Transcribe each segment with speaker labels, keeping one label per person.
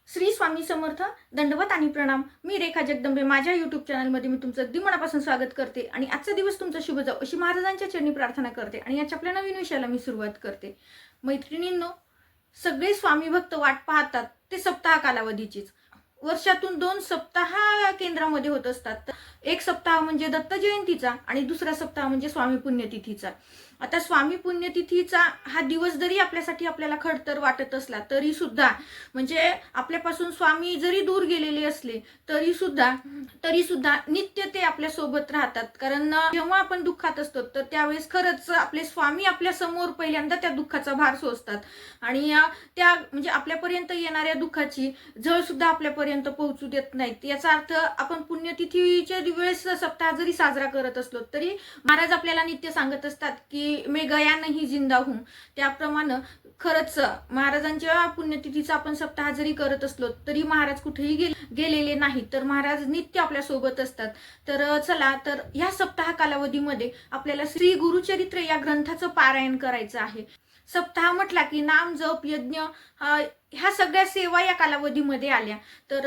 Speaker 1: श्री स्वामी समर्थ. दंडवत आणि प्रणाम. मी रेखा जगदंबे. माझ्या यूट्यूब चॅनलमध्ये मी तुमचं अगदी मनापासून स्वागत करते आणि आजचा दिवस तुमचा शुभ जाओ अशी महाराजांच्या चरणी प्रार्थना करते आणि याच्या आपल्या नवीन विषयाला मी सुरुवात करते. मैत्रिणींनो, सगळे स्वामी भक्त वाट पाहतात ते सप्ताह कालावधीचीच. वर्षातून 2 सप्ताह केंद्रामध्ये होत असतात. एक सप्ताह म्हणजे दत्त जयंतीचा आणि दुसरा सप्ताह म्हणजे स्वामी पुण्यतिथीचा. आता स्वामी पुण्यतिथीचा हा दिवस जरी आपल्यासाठी आपल्याला खडतर वाटत असला तरी सुद्धा, म्हणजे आपल्यापासून स्वामी जरी दूर गेलेले असले तरी सुद्धा नित्य ते आपल्या सोबत राहतात. कारण जेव्हा आपण दुःखात असतो तर त्यावेळेस खरंच आपले स्वामी आपल्या समोर पहिल्यांदा त्या दुःखाचा भार सोसतात आणि त्या म्हणजे आपल्यापर्यंत येणाऱ्या दुःखाची झळ सुद्धा आपल्यापर्यंत पोहोचू देत नाहीत. याचा अर्थ आपण पुण्यतिथीच्या वेळेस सप्ताह जरी साजरा करत असलो तरी महाराज आपल्याला नित्य सांगत असतात की मैं गया नहीं जिंदा हूं. त्याप्रमाणे खरंच महाराजांच्या पुण्यतिथीचा आपण सप्ताह जरी करत असलो तरी महाराज कुठेही गेलेले नाहीत, तर महाराज नित्य आपल्या सोबत असतात. तर चला, तर ह्या सप्ताह कालावधीमध्ये आपल्याला श्री गुरुचरित्र या ग्रंथाचं पारायण करायचं आहे. सप्ताह म्हटला की नाम, जप, यज्ञ ह्या सगळ्या सेवा या कालावधीमध्ये आल्या. तर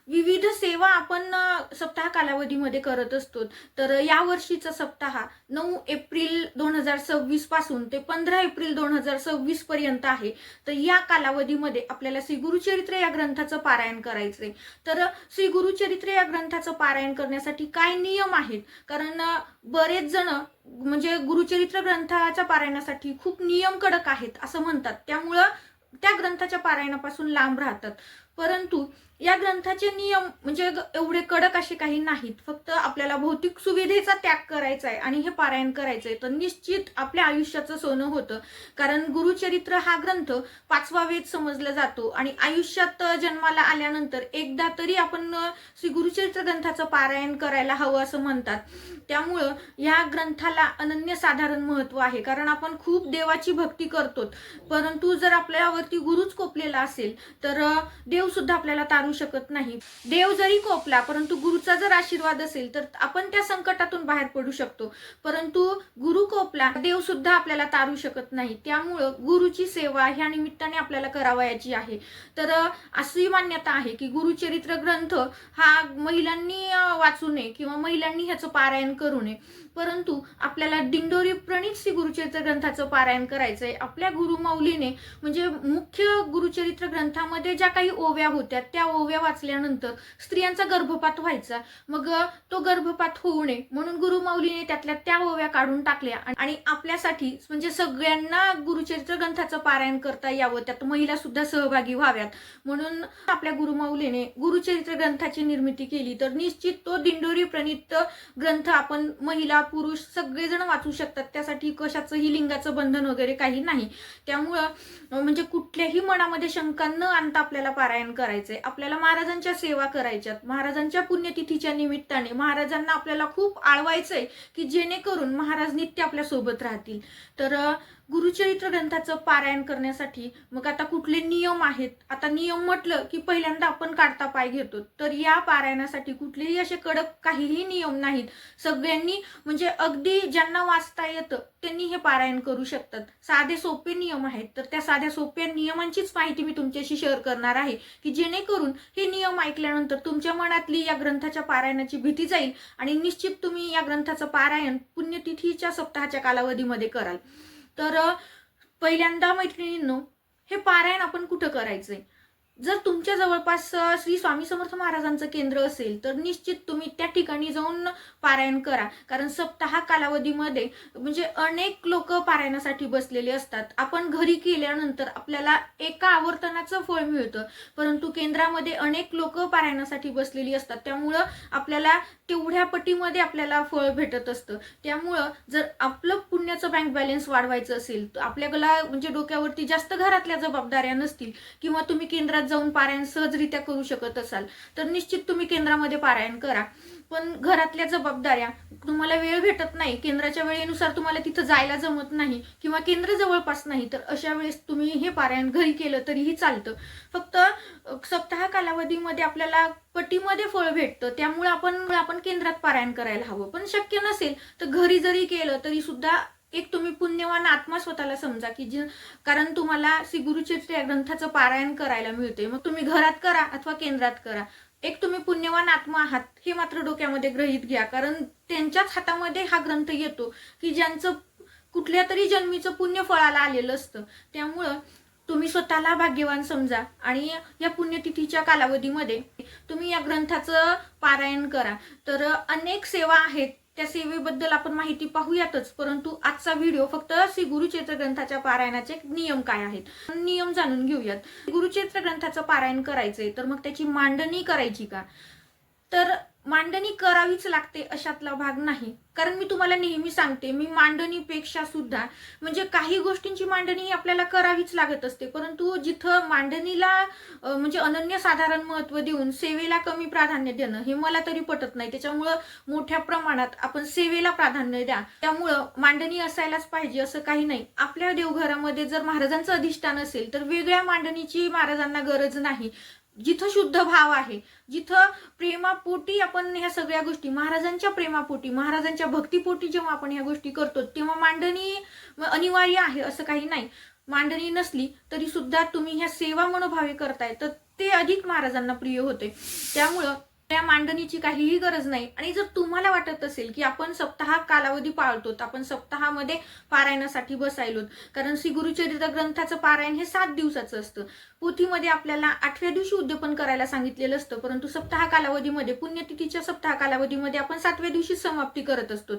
Speaker 1: विविध सेवा आपण सप्ताह कालावधीमध्ये करत असतो. तर या वर्षीचा सप्ताह 9 एप्रिल 2026 पासून ते 15 एप्रिल 2026 पर्यंत आहे. तर या कालावधीमध्ये आपल्याला श्री गुरुचरित्र या ग्रंथाचं पारायण करायचंय. तर श्री गुरुचरित्र या ग्रंथाचं पारायण करण्यासाठी काय नियम आहेत, कारण बरेच जण म्हणजे गुरुचरित्र ग्रंथाच्या पारायणासाठी खूप नियम कडक आहेत असं म्हणतात, त्यामुळं त्या ग्रंथाच्या पारायणापासून लांब राहतात. परंतु या ग्रंथाचे नियम म्हणजे एवढे कडक असे काही नाहीत. फक्त आपल्याला भौतिक सुविधेचा त्याग करायचा आहे आणि हे पारायण करायचंय तर निश्चित आपल्या आयुष्याचं सोनं होतं. कारण गुरुचरित्र हा ग्रंथ 5वा वेद समजला जातो आणि आयुष्यात जन्माला आल्यानंतर एकदा तरी आपण श्री गुरुचरित्र ग्रंथाचं पारायण करायला हवं असं म्हणतात. त्यामुळं या ग्रंथाला अनन्यसाधारण महत्व आहे. कारण आपण खूप देवाची भक्ती करतो, परंतु जर आपल्यावरती गुरुच कोपलेला असेल तर देव सुद्धा आपल्याला तारू शकत नाही. देव जरी कोपला परंतु गुरुचा जर आशीर्वाद असेल तर आपण त्या संकटातून बाहेर पडू शकतो, परंतु गुरु कोपला देव सुद्धा आपल्याला तारू शकत नाही. त्यामुळं गुरुची सेवा ह्या निमित्ताने आपल्याला करावयाची आहे. तर अशी मान्यता आहे की गुरुचरित्र ग्रंथ हा महिलांनी वाचू नये किंवा महिलांनी ह्याचं पारायण करू नये, परंतु आपल्याला दिंडोरी प्रणित श्री गुरुचरित्र ग्रंथाचं पारायण करायचंय. आपल्या गुरुमाऊलीने म्हणजे मुख्य गुरुचरित्र ग्रंथामध्ये ज्या काही ओव्या होत्या त्या ओव्या वाचल्यानंतर स्त्रियांचा गर्भपात व्हायचा. मग तो गर्भपात होऊ नये म्हणून गुरुमाऊलीने त्यातल्या त्या ओव्या काढून टाकल्या आणि आपल्यासाठी म्हणजे सगळ्यांना गुरुचरित्र ग्रंथाचं पारायण करता यावं, त्यात महिला सुद्धा सहभागी व्हाव्यात म्हणून आपल्या गुरुमाऊलीने गुरुचरित्र ग्रंथाची निर्मिती केली. तर निश्चित तो दिंडोरी प्रणित ग्रंथ आपण महिला पुरुष सगळेजण वाचू शकतात. त्यासाठी कशाचंही लिंगाचं बंधन वगैरे काही नाही. त्यामुळं म्हणजे कुठल्याही मनामध्ये शंका न आणता आपल्याला पारायण करायचंय. आपल्याला महाराजांच्या सेवा करायच्यात. महाराजांच्या पुण्यतिथीच्या निमित्ताने महाराजांना आपल्याला खूप आळवायचंय की जेणेकरून महाराज नित्य आपल्या सोबत राहतील. तर गुरुचरित्र ग्रंथाचं पारायण करण्यासाठी मग आता कुठले नियम आहेत. आता नियम म्हटलं की पहिल्यांदा आपण काढता पाय घेतो. तर या पारायणासाठी कुठलेही असे कडक काहीही नियम नाहीत. सगळ्यांनी म्हणजे अगदी ज्यांना वाचता येतं त्यांनी हे पारायण करू शकतात. साधे सोपे नियम आहेत. तर त्या साध्या सोप्या नियमांचीच माहिती मी तुमच्याशी शेअर करणार आहे की जेणेकरून हे नियम ऐकल्यानंतर तुमच्या मनातली या ग्रंथाच्या पारायणाची भीती जाईल आणि निश्चित तुम्ही या ग्रंथाचं पारायण पुण्यतिथीच्या सप्ताहाच्या कालावधीमध्ये कराल. तर पहिल्यांदा मैत्रिणींनो, हे पारायण आपण कुठं करायचंय? जर तुमच्या जवळपास श्री स्वामी समर्थ महाराजांचं केंद्र असेल तर निश्चित तुम्ही त्या ठिकाणी जाऊन पारायण करा. कारण सप्ताह कालावधीमध्ये म्हणजे अनेक लोक पारायणासाठी बसलेले असतात. आपण घरी केल्यानंतर आपल्याला एका आवर्तनाचं फळ मिळतं, परंतु केंद्रामध्ये अनेक लोक पारायणासाठी बसलेली असतात. त्यामुळं आपल्याला तेवढ्या पटीमध्ये आपल्याला फळ भेटत असतं. त्यामुळं जर आपलं पुण्याचं बँक बॅलन्स वाढवायचं असेल तर आपल्याला म्हणजे डोक्यावरती जास्त घरातल्या जबाबदाऱ्या नसतील किंवा तुम्ही केंद्रात जाऊन पारायण सहजरित्या करू शकत असाल तर निश्चित तुम्ही केंद्रामध्ये पारायण करा. पण घरातल्या जबाबदाऱ्या, तुम्हाला वेळ भेटत नाही, केंद्राच्या वेळेनुसार तुम्हाला तिथं जायला जमत नाही किंवा केंद्र जवळपास नाही, तर अशा वेळेस तुम्ही हे पारायण घरी केलं तरीही चालतं. फक्त सप्ताह कालावधीमध्ये आपल्याला पटीमध्ये फळ भेटतं, त्यामुळे आपण केंद्रात पारायण करायला हवं. पण शक्य नसेल तर घरी जरी केलं तरी सुद्धा एक तुम्ही पुण्यवान आत्मा स्वतःला समजा की कारण तुम्हाला श्री गुरुचरित्र या ग्रंथाचं पारायण करायला मिळते, मग तुम्ही घरात करा अथवा केंद्रात करा, एक तुम्ही पुण्यवान आत्मा आहात हे मात्र डोक्यामध्ये गृहीत घ्या. कारण त्यांच्याच हातामध्ये हा ग्रंथ येतो की ज्यांचं कुठल्या तरी जन्मीचं पुण्य फळाला आलेलं असतं. त्यामुळं तुम्ही स्वतःला भाग्यवान समजा आणि या पुण्यतिथीच्या कालावधीमध्ये तुम्ही या ग्रंथाचं पारायण करा. तर अनेक सेवा आहेत, त्या सेवेबद्दल आपण माहिती पाहूयातच, परंतु आजचा व्हिडिओ फक्त श्री गुरुचरित्र ग्रंथाच्या पारायणाचे नियम काय आहेत नियम जाणून घेऊयात. गुरुचरित्र ग्रंथाचं पारायण करायचंय तर मग त्याची मांडणी करायची का, तर मांडणी करावीच लागते अशातला भाग नाही. कारण मी तुम्हाला नेहमी सांगते, मी मांडणीपेक्षा सुद्धा म्हणजे काही गोष्टींची मांडणी आपल्याला करावीच लागत असते, परंतु जिथं मांडणीला म्हणजे अनन्यसाधारण महत्त्व देऊन सेवेला कमी प्राधान्य देणं हे मला तरी पटत नाही. त्याच्यामुळं मोठ्या प्रमाणात आपण सेवेला प्राधान्य द्या. त्यामुळं मांडणी असायलाच पाहिजे असं काही नाही. आपल्या देवघरामध्ये जर महाराजांचं अधिष्ठान असेल तर वेगळ्या मांडणीची महाराजांना गरज नाही. जिथं शुद्ध भाव आहे, जिथं प्रेमापोटी आपण ह्या सगळ्या गोष्टी महाराजांच्या प्रेमापोटी महाराजांच्या भक्तीपोटी जेव्हा आपण ह्या गोष्टी करतो तेव्हा मांडणी अनिवार्य आहे असं काही नाही. मांडणी नसली तरी सुद्धा तुम्ही ह्या सेवा मनोभावे करताय तर ते अधिक महाराजांना प्रिय होते. त्यामुळं त्या मांडणीची काहीही गरज नाही. आणि जर तुम्हाला वाटत असेल की आपण सप्ताह कालावधी पाळतो, आपण सप्ताहामध्ये पारायणासाठी बसायलो, कारण श्री गुरुचरित्र ग्रंथाचं पारायण हे 7 दिवसाचं असतं. पोथीमध्ये आपल्याला 8व्या दिवशी उद्यापन करायला सांगितलेलं असतं, परंतु सप्ताह कालावधीमध्ये पुण्यतिथीच्या सप्ताह कालावधीमध्ये आपण 7व्या दिवशी समाप्ती करत असतो.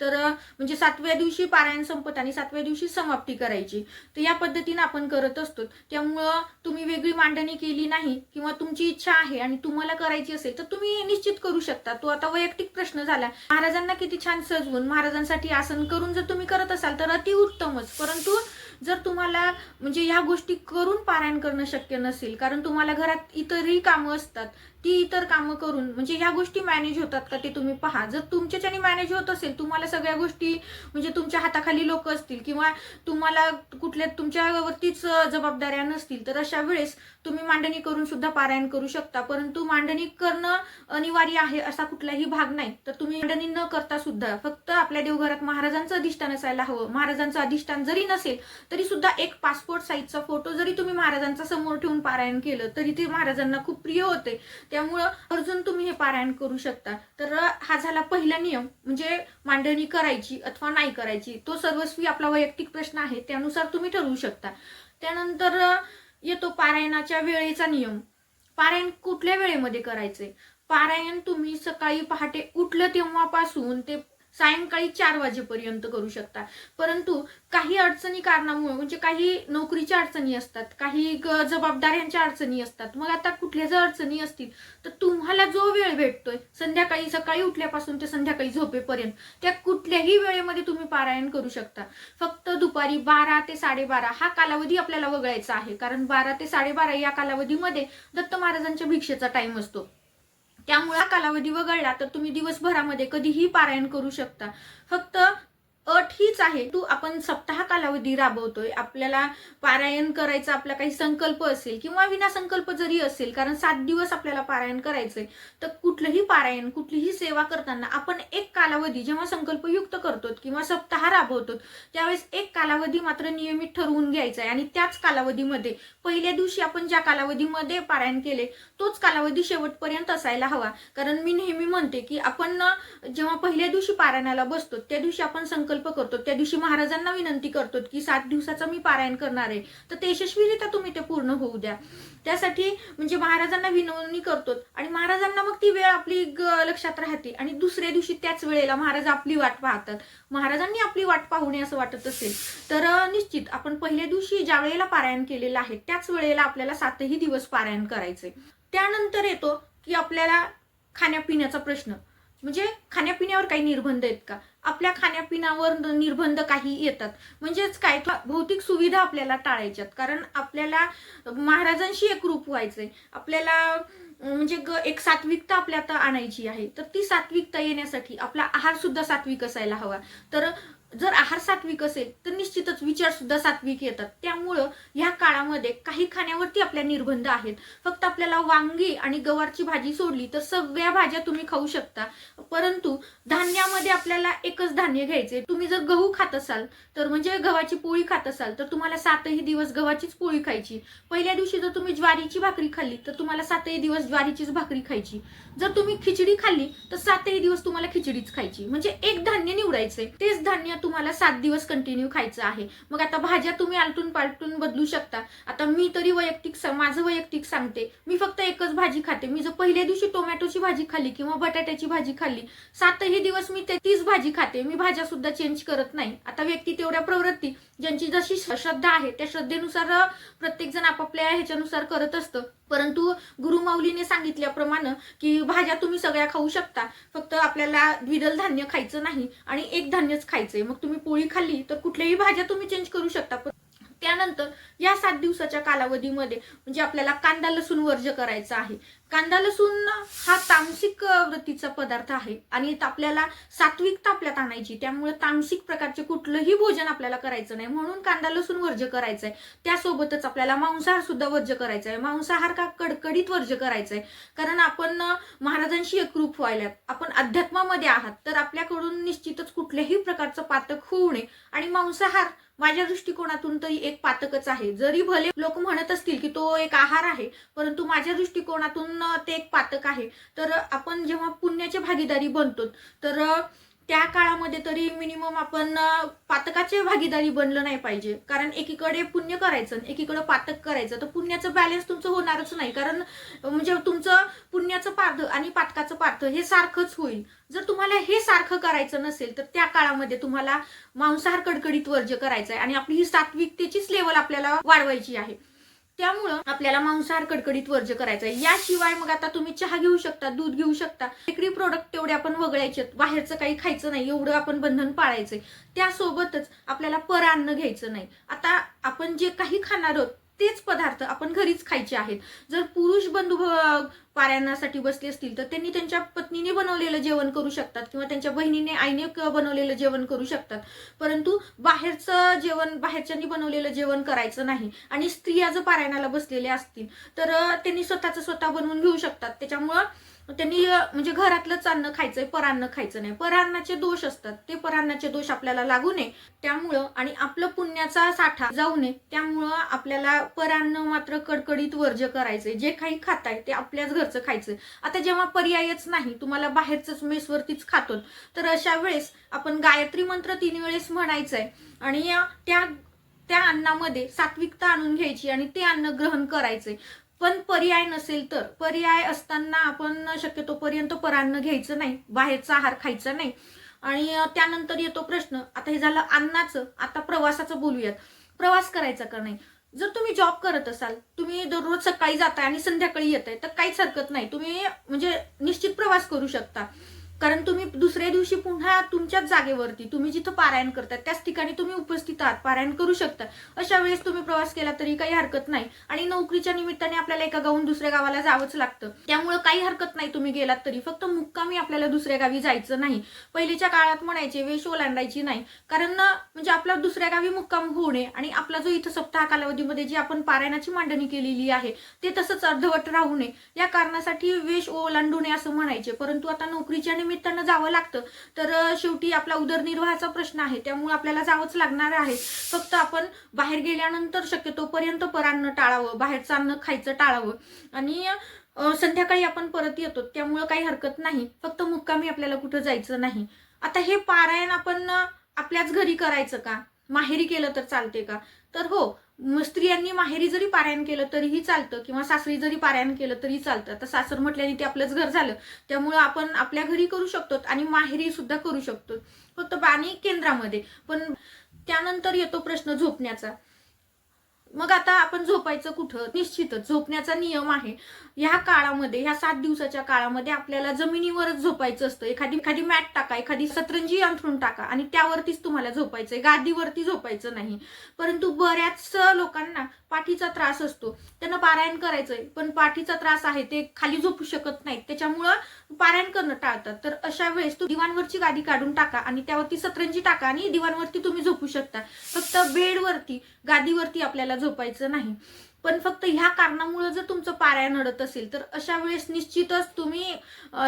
Speaker 1: तर म्हणजे 7व्या दिवशी पारायण संपत आणि 7व्या दिवशी समाप्ती करायची. तर या पद्धतीने आपण करत असतो. त्यामुळं तुम्ही वेगळी मांडणी केली नाही किंवा तुमची इच्छा आहे आणि तुम्हाला करायची असेल तर तुम्ही निश्चित करू शकता. तो आता वैयक्तिक प्रश्न झाला. महाराजांना किती छान सजवून महाराजांसाठी आसन करून जर तुम्ही करत असाल तर अतिउत्तमच. परंतु जर तुम्हाला म्हणजे ह्या गोष्टी करून पारायण करणं शक्य नसेल, कारण तुम्हाला घरात इतरही कामं असतात, ती इतर कामं करून म्हणजे ह्या गोष्टी मॅनेज होतात का ते तुम्ही पहा. जर तुमच्याच्याने मॅनेज होत असेल, तुम्हाला सगळ्या गोष्टी म्हणजे तुमच्या हाताखाली लोक असतील किंवा तुम्हाला कुठल्या तुमच्यावरतीच जबाबदाऱ्या नसतील तर अशा वेळेस तुम्ही मांडणी करून सुद्धा पारायण करू शकता. परंतु मांडणी करणं अनिवार्य आहे असा कुठलाही भाग नाही. तर तुम्ही मांडणी न करता सुद्धा फक्त आपल्या देवघरात महाराजांचं अधिष्ठान असायला हवं. महाराजांचं अधिष्ठान जरी नसेल तरी सुद्धा एक पासपोर्ट साईजचा फोटो जरी तुम्ही महाराजांचा समोर ठेवून पारायण केलं तरी ते महाराजांना खूप प्रिय होते. त्यामुळं अर्जुन तुम्ही हे पारायण करू शकता. तर हा झाला पहिला नियम, म्हणजे मांडणी करायची अथवा नाही करायची. तो सर्वस्वी आपला वैयक्तिक प्रश्न आहे, त्यानुसार तुम्ही ठरवू शकता. त्यानंतर येतो पारायणाच्या वेळेचा नियम. पारायण कुठल्या वेळेमध्ये करायचे. पारायण तुम्ही सकाळी पहाटे उठलं तेव्हापासून ते सायंकाळी 4 वाजेपर्यंत करू शकता. परंतु काही अडचणी कारणामुळे म्हणजे काही नोकरीच्या अडचणी असतात, काही जबाबदाऱ्यांच्या अडचणी असतात. मग आता कुठल्या जर अडचणी असतील तर तुम्हाला जो वेळ भेटतोय संध्याकाळी, सकाळी उठल्यापासून ते संध्याकाळी झोपेपर्यंत, त्या कुठल्याही वेळेमध्ये तुम्ही पारायण करू शकता. फक्त दुपारी 12 ते 12:30 हा कालावधी आपल्याला वगळायचा आहे, कारण 12 ते 12:30 या कालावधीमध्ये दत्त महाराजांच्या भिक्षेचा टाइम असतो. त्यामुळे हा कालावधी वगळला तर तुम्ही दिवसभरामध्ये कधीही पारायण करू शकता. फक्त अट हीच आहे, तू आपण सप्ताह कालावधी राबवतोय, आपल्याला पारायण करायचा आपला काही संकल्प असेल किंवा विनासंकल्प जरी असेल, कारण 7 दिवस आपल्याला पारायण करायचंय, तर कुठलंही पारायण कुठलीही सेवा करताना आपण एक कालावधी जेव्हा संकल्पयुक्त करतो किंवा सप्ताह राबवतो त्यावेळेस एक कालावधी मात्र नियमित ठरवून घ्यायचा आहे. आणि त्याच कालावधीमध्ये पहिल्या दिवशी आपण ज्या कालावधीमध्ये पारायण केले तोच कालावधी शेवटपर्यंत असायला हवा. कारण मी नेहमी म्हणते की आपण जेव्हा पहिल्या दिवशी पारायणाला बसतो त्या दिवशी आपण संकल्प करतो, त्या दिवशी महाराजांना विनंती करतो की 7 दिवसाचं मी पारायण करणार आहे, तर ते यशस्वीरित्या तुम्ही ते पूर्ण होऊ द्या. त्यासाठी म्हणजे महाराजांना विनवणी करतो आणि महाराजांना मग ती वेळ आपली लक्षात राहते आणि दुसऱ्या दिवशी त्याच वेळेला महाराज आपली वाट पाहतात. महाराजांनी आपली वाट पाहू नये असं वाटत असेल तर निश्चित आपण पहिल्या दिवशी ज्या वेळेला पारायण केलेलं आहे त्याच वेळेला आपल्याला 7ही दिवस पारायण करायचे. त्यानंतर येतो की आपल्याला खाण्यापिण्याचा प्रश्न. म्हणजे खाण्यापिण्यावर काही निर्बंध आहेत का. आपल्या खाण्यापिण्यावर निर्बंध काही येतात, म्हणजेच काय, भौतिक सुविधा आपल्याला टाळायच्यात. कारण आपल्याला महाराजांशी एकरूप व्हायचंय, आपल्याला म्हणजे एक सात्विकता आपल्यात आणायची आहे. तर ती सात्विकता येण्यासाठी आपला आहार सुद्धा सात्विक असायला हवा. तर जर आहार सात्विक असेल तर निश्चितच विचार सुद्धा सात्विक येतात. त्यामुळं ह्या काळामध्ये काही खाण्यावरती आपल्या निर्बंध आहेत. फक्त आपल्याला वांगी आणि गवारची भाजी सोडली तर सगळ्या भाज्या तुम्ही खाऊ शकता. परंतु धान्यामध्ये आपल्याला एकच धान्य घ्यायचे. तुम्ही जर गहू खात असाल तर म्हणजे गव्हाची पोळी खात असाल तर तुम्हाला 7ही दिवस गव्हाचीच पोळी खायची. पहिल्या दिवशी जर तुम्ही ज्वारीची भाकरी खाल्ली तर तुम्हाला 7ही दिवस ज्वारीचीच भाकरी खायची. जर तुम्ही खिचडी खाल्ली तर 7ही दिवस तुम्हाला खिचडीच खायची. म्हणजे एक धान्य निवडायचे, तेच धान्य तुम्हाला 7 दिवस कंटिन्यू खायचं आहे. मग आता भाज्या तुम्ही आलटून पालटून बदलू शकता. आता मी तरी माझं वैयक्तिक सांगते, मी फक्त एकच भाजी खाते. मी जर पहिल्या दिवशी टोमॅटोची भाजी खाल्ली किंवा बटाट्याची भाजी खाल्ली 7ही दिवस मी तीच भाजी खाते. मी भाज्या सुद्धा चेंज करत नाही. आता व्यक्ती तेवढ्या प्रवृत्ती, ज्यांची जशी श्रद्धा आहे त्या श्रद्धेनुसार प्रत्येक जण आपापल्या ह्याच्यानुसार करत असतं. परंतु गुरुमाऊलीने सांगितल्याप्रमाणे की भाज्या तुम्ही सगळ्या खाऊ शकता, फक्त आपल्याला द्विदल धान्य खायचं नाही आणि एक धान्यच खायचंय. मग तुम्ही पोळी खाल्ली तर कुठल्याही भाज्या तुम्ही चेंज करू शकता. त्यानंतर या 7 दिवसाच्या कालावधीमध्ये म्हणजे आपल्याला कांदा लसूण वर्ज्य करायचा आहे. कांदा लसूण हा तामसिक वृत्तीचा पदार्थ आहे आणि आपल्याला सात्विकता आपल्यात आणायची. त्यामुळे तामसिक प्रकारचे कुठलंही भोजन आपल्याला करायचं नाही, म्हणून कांदा लसूण वर्ज्य करायचंय. त्यासोबतच आपल्याला मांसाहार सुद्धा वर्ज्य करायचा आहे. मांसाहार का कडकडीत वर्ज्य करायचा आहे, कारण आपण महाराजांशी एकरूप व्हायलात, आपण अध्यात्मामध्ये आहात. तर आपल्याकडून निश्चितच कुठल्याही प्रकारचं पातक होऊ नये. आणि मांसाहार माझ्या दृष्टिकोनातून तरी एक पातकच आहे. जरी भले लोक म्हणत असतील की तो एक आहार आहे, परंतु माझ्या दृष्टिकोनातून ते एक पातक आहे. तर आपण जेव्हा पुण्याची भागीदारी बनतो तर त्या काळामध्ये तरी मिनिमम आपण पातकाचे भागीदारी बनलं नाही पाहिजे. कारण एकीकडे पुण्य करायचं एकीकडे पातक करायचं तर पुण्याचं बॅलन्स तुमचं होणारच नाही. कारण म्हणजे तुमचं पुण्याचं पार्थ आणि पातकाचं पार्थ हे सारखंच होईल. जर तुम्हाला हे सारखं करायचं नसेल तर त्या काळामध्ये तुम्हाला मांसाहार कडकडीत वर्ज्य करायचा आहे आणि आपली ही सात्विकतेचीच लेवल आपल्याला वाढवायची आहे. त्यामुळं आपल्याला मांसाहार कडकडीत वर्ज्य करायचं आहे. याशिवाय मग आता तुम्ही चहा घेऊ शकता, दूध घेऊ शकता, बेकरी प्रोडक्ट तेवढे आपण वगळायचे, बाहेरचं काही खायचं नाही, एवढं आपण बंधन पाळायचंय. त्यासोबतच आपल्याला परान्न घ्यायचं नाही. आता आपण जे काही खाणार आहोत तेच पदार्थ आपण घरीच खायचे आहेत. जर पुरुष बंधू पारायणासाठी बसले असतील तर त्यांनी त्यांच्या पत्नीने बनवलेलं जेवण करू शकतात किंवा त्यांच्या बहिणीने आईने बनवलेलं जेवण करू शकतात. परंतु बाहेरचं जेवण बाहेरच्यांनी बनवलेलं जेवण करायचं नाही. आणि स्त्रिया जर पारायणाला बसलेल्या असतील तर त्यांनी स्वतः बनवून घेऊ शकतात. त्याच्यामुळं त्यांनी म्हणजे घरातलंच अन्न खायचंय, परान्न खायचं नाही. परान्नाचे दोष असतात, ते परान्नाचे दोष आपल्याला लागू नये त्यामुळं आणि आपलं पुण्याचा साठा जाऊ नये त्यामुळं आपल्याला परान्न मात्र कडकडीत वर्ज्य करायचंय. जे काही खाताय ते आपल्याच घरचं खायचं. आता जेव्हा पर्यायच नाही, तुम्हाला बाहेरच मेसवरतीच खातो, तर अशा वेळेस आपण गायत्री मंत्र 3 वेळेस म्हणायचंय आणि त्या अन्नामध्ये सात्विकता आणून घ्यायची आणि ते अन्न ग्रहण करायचंय. पण पर्याय नसेल तर पर्याय असताना आपण शक्यतोपर्यंत परान्न घ्यायचं नाही, बाहेरचा आहार खायचा नाही. आणि त्यानंतर येतो प्रश्न, आता हे झालं अन्नाचं, आता प्रवासाचं बोलूयात. प्रवास करायचा का नाही? जर तुम्ही जॉब करत असाल, तुम्ही दररोज सकाळी जाताय आणि संध्याकाळी येताय तर काहीच हरकत नाही, तुम्ही म्हणजे निश्चित प्रवास करू शकता. कारण तुम्ही दुसऱ्या दिवशी पुन्हा तुमच्याच जागेवरती तुम्ही जिथं पारायण करतात त्याच ठिकाणी तुम्ही उपस्थित आहात, पारायण करू शकता. अशा वेळेस तुम्ही प्रवास केला तरी काही हरकत नाही. आणि नोकरीच्या निमित्ताने आपल्याला एका गावून दुसऱ्या गावाला जावंच लागतं, त्यामुळे काही हरकत नाही तुम्ही गेलात तरी. फक्त मुक्कामी आपल्याला दुसऱ्या गावी जायचं नाही. पहिलेच्या काळात म्हणायचे वेश ओलांडायची नाही, कारण म्हणजे आपला दुसऱ्या गावी मुक्काम होऊ नये आणि आपला जो इथं सप्ताह कालावधीमध्ये जी आपण पारायणाची मांडणी केलेली आहे ते तसंच अर्धवट राहू नये या कारणासाठी वेश ओलांडू नये असं म्हणायचे. परंतु आता नोकरीच्या निमित्तानं जावं लागतं, तर शेवटी आपला उदरनिर्वाहाचा प्रश्न आहे, त्यामुळे आपल्याला जावंच लागणार आहे. फक्त आपण बाहेर गेल्यानंतर शक्यतोपर्यंत परान्न टाळावं, बाहेरचं अन्न खायचं टाळावं आणि संध्याकाळी आपण परत येतो त्यामुळे काही हरकत नाही. फक्त मुक्कामी आपल्याला कुठं जायचं नाही. आता हे पारायण आपण आपल्याच घरी करायचं का, माहेरी केलं तर चालते का? तर हो, स्त्रियांनी माहेरी जरी पारायण केलं तरीही चालतं किंवा सासरी जरी पारायण केलं तरी चालतं. आता सासर म्हटल्याने ते आपलंच घर झालं, त्यामुळे आपण आपल्या घरी करू शकतो आणि माहेरी सुद्धा करू शकतो, फक्त बाणी केंद्रामध्ये. पण त्यानंतर येतो प्रश्न झोपण्याचा. मग आता आपण झोपायचं कुठं? निश्चितच झोपण्याचा नियम आहे. ह्या काळामध्ये, ह्या 7 दिवसाच्या काळामध्ये आपल्याला जमिनीवरच झोपायचं असतं. एखादी मॅट टाका, एखादी सतरंजी अंथरून टाका आणि त्यावरतीच तुम्हाला झोपायचंय, गादीवरती झोपायचं नाही. परंतु बऱ्याच लोकांना पाठीचा त्रास असतो, त्यांना पारायण करायचंय पण पाठीचा त्रास आहे, ते खाली झोपू शकत नाहीत, त्याच्यामुळं पारायण करणं टाळतात. तर अशा वेळेस तू दिवाणवरची गादी काढून टाका आणि त्यावरती सतरंजी टाका आणि दिवाणवरती तुम्ही झोपू शकता. फक्त बेडवरती, गादीवरती आपल्याला झोपायचं नाही. पण फक्त ह्या कारणामुळे जर तुमचं पारायण अडत असेल तर अशा वेळेस निश्चितच तुम्ही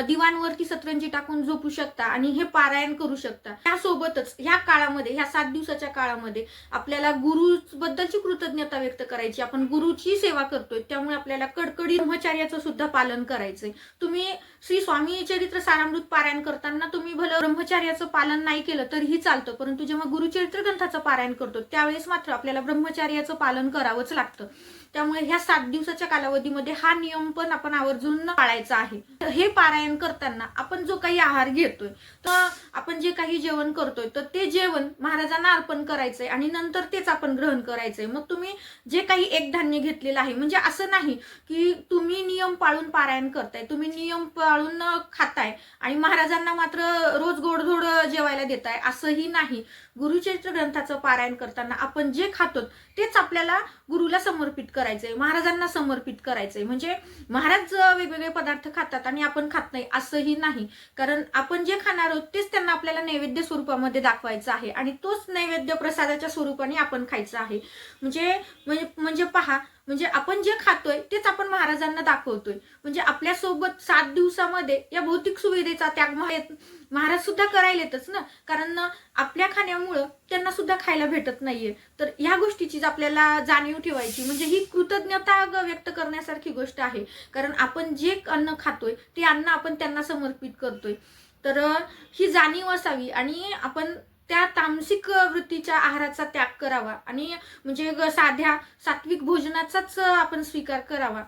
Speaker 1: दिवाणवरती सतरंजी टाकून झोपू शकता आणि हे पारायण करू शकता. त्यासोबतच ह्या काळामध्ये, ह्या 7 दिवसाच्या काळामध्ये आपल्याला गुरुबद्दलची कृतज्ञता व्यक्त करायची. आपण गुरुची सेवा करतोय त्यामुळे आपल्याला कडकडीत ब्रह्मचर्याचं सुद्धा पालन करायचंय. तुम्ही श्री स्वामी चरित्र सारामृत पारायण करताना तुम्ही भलं ब्रह्मचर्याचं पालन नाही केलं तरीही चालतं, परंतु जेव्हा गुरुचरित्र ग्रंथाचं पारायण करतो त्यावेळेस मात्र आपल्याला ब्रह्मचर्याचं पालन करावंच लागतं. त्यामुळे ह्या 7 दिवसाच्या कालावधीमध्ये हा नियम पण आपण आवर्जून पाळायचा आहे. हे पारायण करताना आपण जो काही आहार घेतोय, तर आपण जे काही जेवण करतोय तर ते जेवण महाराजांना अर्पण करायचंय आणि नंतर तेच आपण ग्रहण करायचंय. मग तुम्ही जे काही एक धान्य घेतलेलं आहे, म्हणजे असं नाही की तुम्ही नियम पाळून पारायण करताय, तुम्ही नियम पाळून खाताय आणि महाराजांना मात्र रोज गोडधोड जेवायला देताय, असंही नाही. गुरुचरित्र ग्रंथाचं पारायण करताना आपण जे खातो तेच आपल्याला गुरुला समर्पित करायचंय, महाराजांना समर्पित करायचंय. म्हणजे महाराज वेगवेगळे पदार्थ खातात आणि आपण खात नाही असंही नाही, कारण आपण जे खाणार आहोत तेच त्यांना आपल्याला नैवेद्य स्वरूपामध्ये दाखवायचं आहे आणि तोच नैवेद्य प्रसादाच्या स्वरूपाने आपण खायचं आहे. म्हणजे पहा, म्हणजे आपण जे खातोय तेच आपण महाराजांना दाखवतोय. म्हणजे आपल्यासोबत 7 दिवसामध्ये या भौतिक सुविधेचा त्याग महाराज सुद्धा करायलेतच ना, कारण आपल्या खाण्यामुळं त्यांना सुद्धा खायला भेटत नाहीये. तर ह्या गोष्टीचीच आपल्याला जाणीव ठेवायची. म्हणजे ही कृतज्ञता व्यक्त करण्यासारखी गोष्ट आहे, कारण आपण जे अन्न खातोय ते अन्न आपण त्यांना समर्पित करतोय. तर ही जाणीव असावी आणि आपण त्या तामसिक वृत्तीच्या आहाराचा त्याग करावा आणि म्हणजे साध्या सात्विक भोजनाचाच आपण स्वीकार करावा.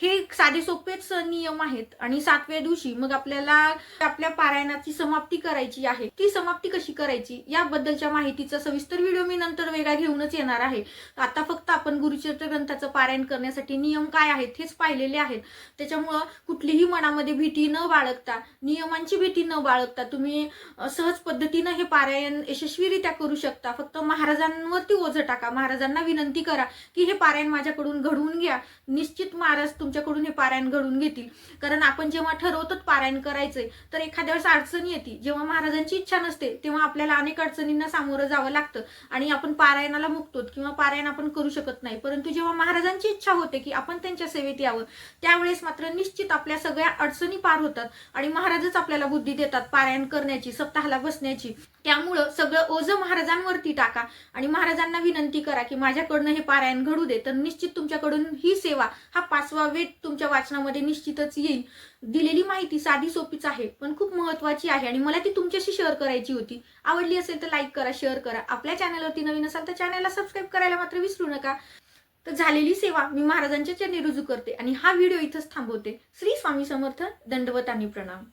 Speaker 1: हे साधे सोपेच नियम आहेत. आणि 7व्या दिवशी मग आपल्याला आपल्या पारायणाची समाप्ती करायची आहे. ती समाप्ती कशी करायची याबद्दलच्या माहितीचा सविस्तर व्हिडिओ मी नंतर वेगळा घेऊनच येणार आहे. आता फक्त आपण गुरुचरित्र ग्रंथाचं पारायण करण्यासाठी नियम काय आहेत हेच पाहिलेले आहेत. त्याच्यामुळं कुठलीही मनामध्ये भीती न बाळगता, नियमांची भीती न बाळगता तुम्ही सहज पद्धतीनं हे पारायण यशस्वीरित्या करू शकता. फक्त महाराजांवरती ओझं टाका, महाराजांना विनंती करा की हे पारायण माझ्याकडून घडवून घ्या. निश्चित महाराज तुमच्याकडून हे पारायण घडवून घेतील. कारण आपण जेव्हा ठरवतो पारायण करायचंय तर एखाद्या वेळेस अडचण येते. जेव्हा महाराजांची इच्छा नसते तेव्हा आपल्याला अनेक अडचणींना सामोरं जावं लागतं आणि आपण पारायणाला मुकतो किंवा पारायण आपण करू शकत नाही. परंतु जेव्हा महाराजांची इच्छा होते की आपण त्यांच्या सेवेत यावं, त्यावेळेस मात्र निश्चित आपल्या सगळ्या अडचणी पार होतात आणि महाराजच आपल्याला बुद्धी देतात पारायण करण्याची, सप्ताहाला बसण्याची. त्यामुळं सगळं ओझं महाराजांवरती टाका आणि महाराजांना विनंती करा की माझ्याकडनं हे पारायण घडू दे. तर निश्चित तुमच्याकडून ही सेवा, हा 5वा वेद तुमच्या वाचनामध्ये निश्चितच येईल. दिलेली माहिती साधी सोपीच आहे पण खूप महत्त्वाची आहे आणि मला ती तुमच्याशी शेअर करायची होती. आवडली असेल तर लाईक करा, शेअर करा. आपल्या चॅनलवरती नवीन असाल तर चॅनलला सबस्क्राईब करायला मात्र विसरू नका. तर झालेली सेवा मी महाराजांच्या चरणी रुजू करते आणि हा व्हिडिओ इथंच थांबवते. श्री स्वामी समर्थ. दंडवत आणि प्रणाम.